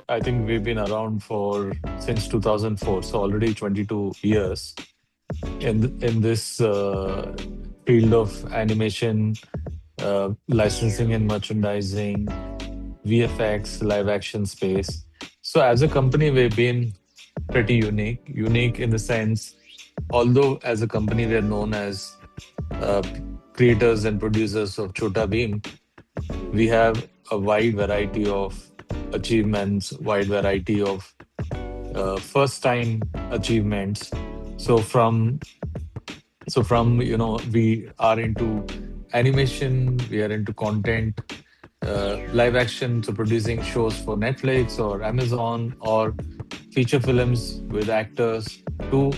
I think we've been around for since 2004, so already 22 years in this field of animation, licensing and merchandising, VFX, live action space. So as a company, we've been pretty unique. Unique in the sense, although as a company we are known as creators and producers of Chhota Bheem, we have a wide variety of achievements, wide variety of first time achievements. So from we are into animation, we are into content, live action, so producing shows for Netflix or Amazon or feature films with actors to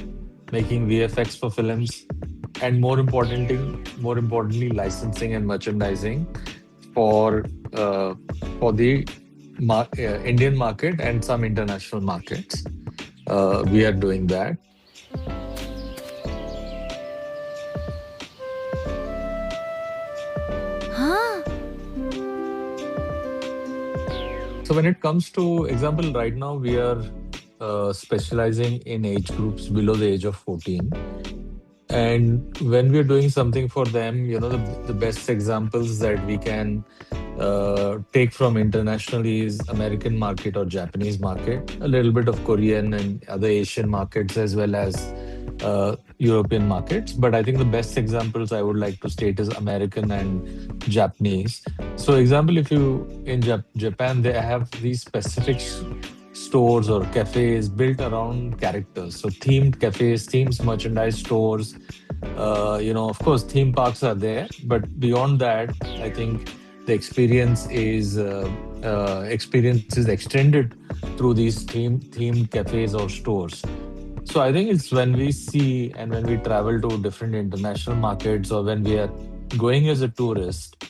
making VFX for films, and more importantly, licensing and merchandising for uh, for the Indian market and some international markets. We are doing that. Huh? So when it comes to example, right now we are specializing in age groups below the age of 14. And when we're doing something for them, the best examples that we can take from internationally is American market or Japanese market, a little bit of Korean and other Asian markets, as well as European markets. But I think the best examples I would like to state is American and Japanese. So, example, if you in Japan, they have these specific stores or cafes built around characters. So, themed cafes, themes, merchandise stores. Of course, theme parks are there, but beyond that, I think the experience is extended through these themed cafes or stores. So I think it's when we see and when we travel to different international markets or when we are going as a tourist,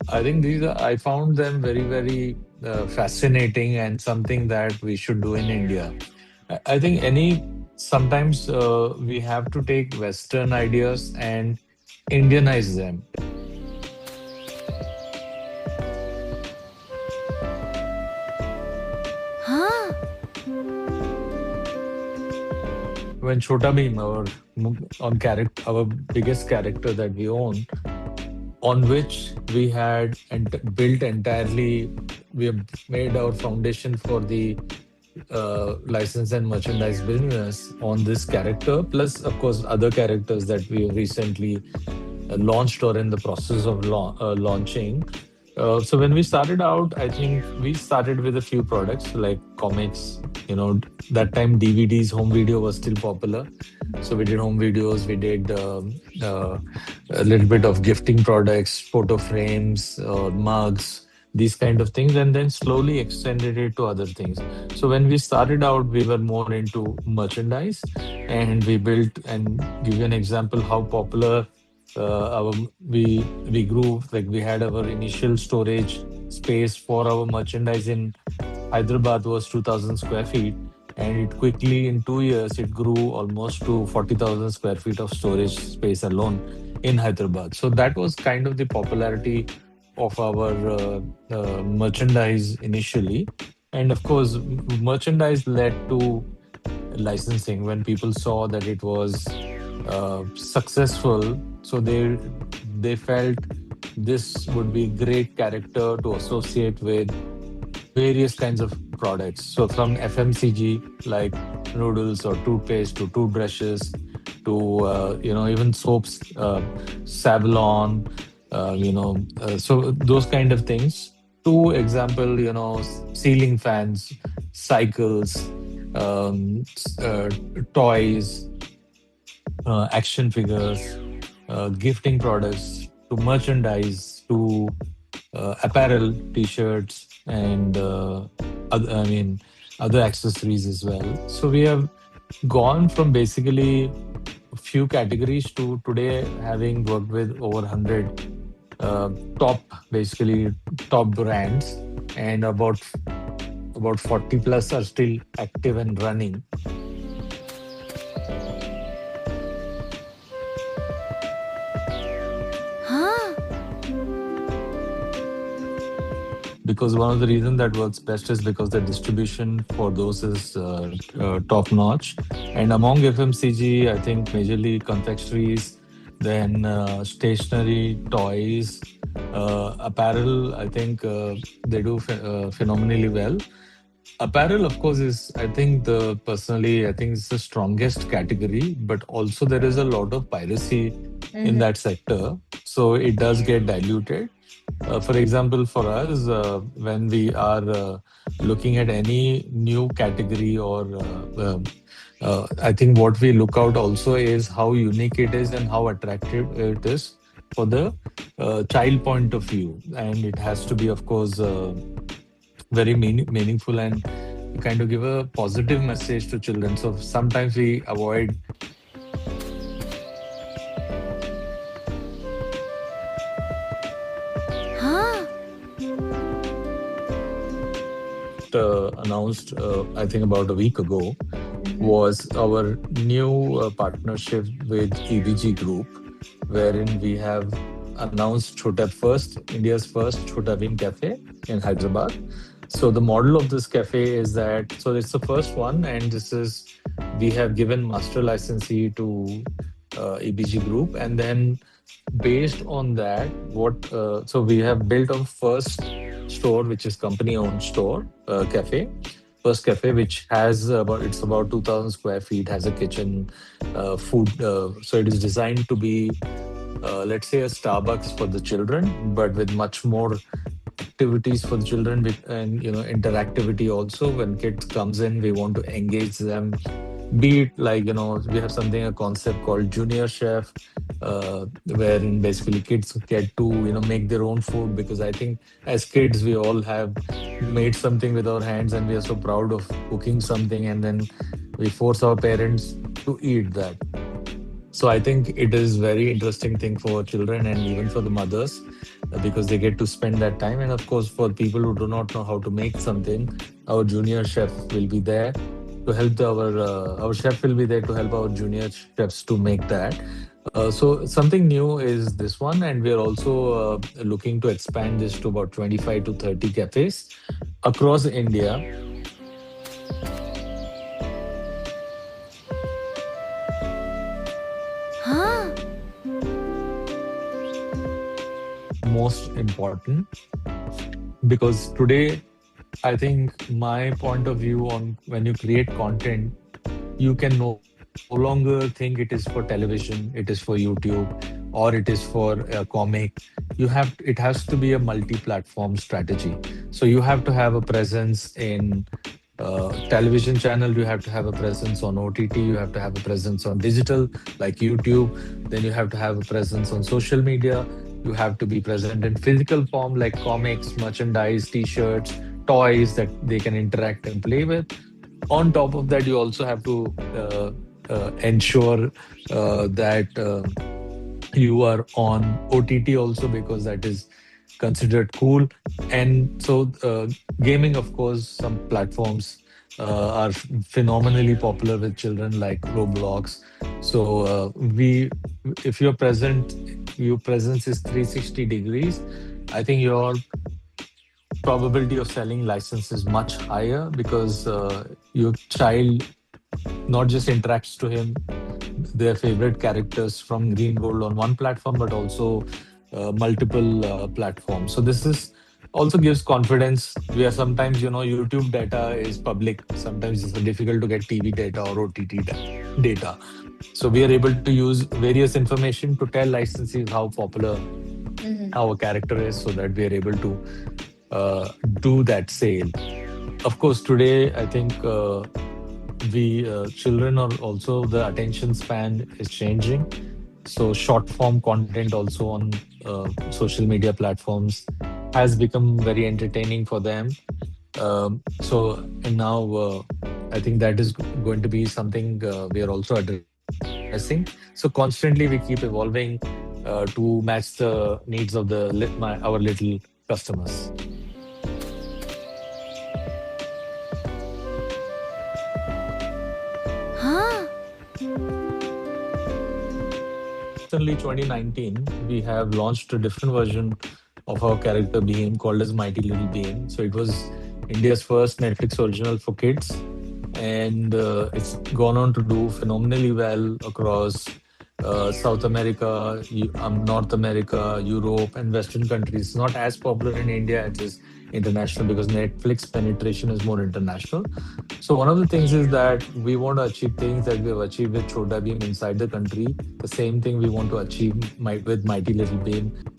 I think I found them very, very fascinating and something that we should do in India. I think sometimes we have to take Western ideas and Indianize them. Huh? When Chhota Bheem, our biggest character that we own, on which we had built entirely, we have made our foundation for the license and merchandise business on this character, plus of course other characters that we have recently launched or in the process of launching. So when we started out, I think we started with a few products like comics. That time DVDs, home video was still popular. So we did home videos, we did a little bit of gifting products, photo frames, mugs, these kind of things, and then slowly extended it to other things. So when we started out, we were more into merchandise, and we built and give you an example how popular our we grew. Like we had our initial storage space for our merchandise in Hyderabad was 2,000 square feet, and it quickly in 2 years it grew almost to 40,000 square feet of storage space alone in Hyderabad. So that was kind of the popularity of our merchandise initially, and of course merchandise led to licensing when people saw that it was successful. So they felt this would be great character to associate with various kinds of products. So from FMCG like noodles or toothpaste to toothbrushes to even soaps, Savlon, so those kind of things. To example, ceiling fans, cycles, toys, action figures, gifting products, to merchandise, to apparel, t-shirts, and I mean other accessories as well. So we have gone from basically a few categories to today having worked with over 100 uh, top, basically top brands, and about 40 plus are still active and running. Huh? because one of the reasons that works best is because the distribution for those is top notch. And among FMCG, I think majorly confectioneries, then stationery, toys, apparel. I think they do phenomenally well. Apparel, of course, is I think the personally I think it's the strongest category, but also there is a lot of piracy in Mm-hmm. that sector, so it does get diluted. For example, for us, when we are looking at any new category or I think what we look out also is how unique it is and how attractive it is for the child point of view, and it has to be, of course, very meaningful and kind of give a positive message to children. So sometimes we avoid Huh? announced, I think about a week ago, Mm-hmm. was our new partnership with EBG Group, wherein we have announced India's first Chhota Bheem Cafe in Hyderabad. So the model of this cafe is that, so it's the first one, and we have given master licensee to EBG Group, and then based on that, so we have built our first store, which is company owned store, cafe, first cafe, which has it's about 2,000 square feet, has a kitchen, food, so it is designed to be let's say a Starbucks for the children, but with much more activities for the children, and interactivity also. When kids comes in, we want to engage them, be it like, we have something, a concept called junior chef, wherein basically kids get to make their own food, because I think as kids we all have made something with our hands and we are so proud of cooking something, and then we force our parents to eat that. So I think it is very interesting thing for children and even for the mothers, because they get to spend that time. And of course, for people who do not know how to make something, our junior chef will be there to help our chef will be there to help our junior chefs to make that. So something new is this one, and we are also looking to expand this to about 25 to 30 cafes across India. Huh? Most important, because today I think my point of view on when you create content, you can no longer think it is for television, it is for YouTube, or it is for a comic. It has to be a multi-platform strategy. So you have to have a presence in television channel, you have to have a presence on OTT, you have to have a presence on digital like YouTube, then you have to have a presence on social media, you have to be present in physical form like comics, merchandise, t-shirts, toys that they can interact and play with. On top of that, you also have to ensure that you are on OTT also, because that is considered cool. And so, gaming, of course, some platforms are phenomenally popular with children, like Roblox. So, if you're present, your presence is 360 degrees. I think your probability of selling license is much higher, because your child not just interacts to him their favorite characters from Green World on one platform, but also multiple platforms. So this is also gives confidence. We are sometimes, YouTube data is public. Sometimes it's difficult to get TV data or OTT data. So we are able to use various information to tell licensees how popular Mm-hmm. our character is, so that we are able to do that sale. Of course, today I think we children are also, the attention span is changing. So short form content also on social media platforms has become very entertaining for them. So and now I think that is going to be something we are also addressing. So constantly we keep evolving to match the needs of our little customers. Huh? Recently, 2019, we have launched a different version of our character Bheem, called as Mighty Little Bheem. So it was India's first Netflix original for kids, and it's gone on to do phenomenally well across South America, North America, Europe, and Western countries. Not as popular in India as is international, because Netflix penetration is more international. So one of the things is that we want to achieve things that we have achieved with Chhota Bheem inside the country. The same thing we want to achieve with Mighty Little Bheem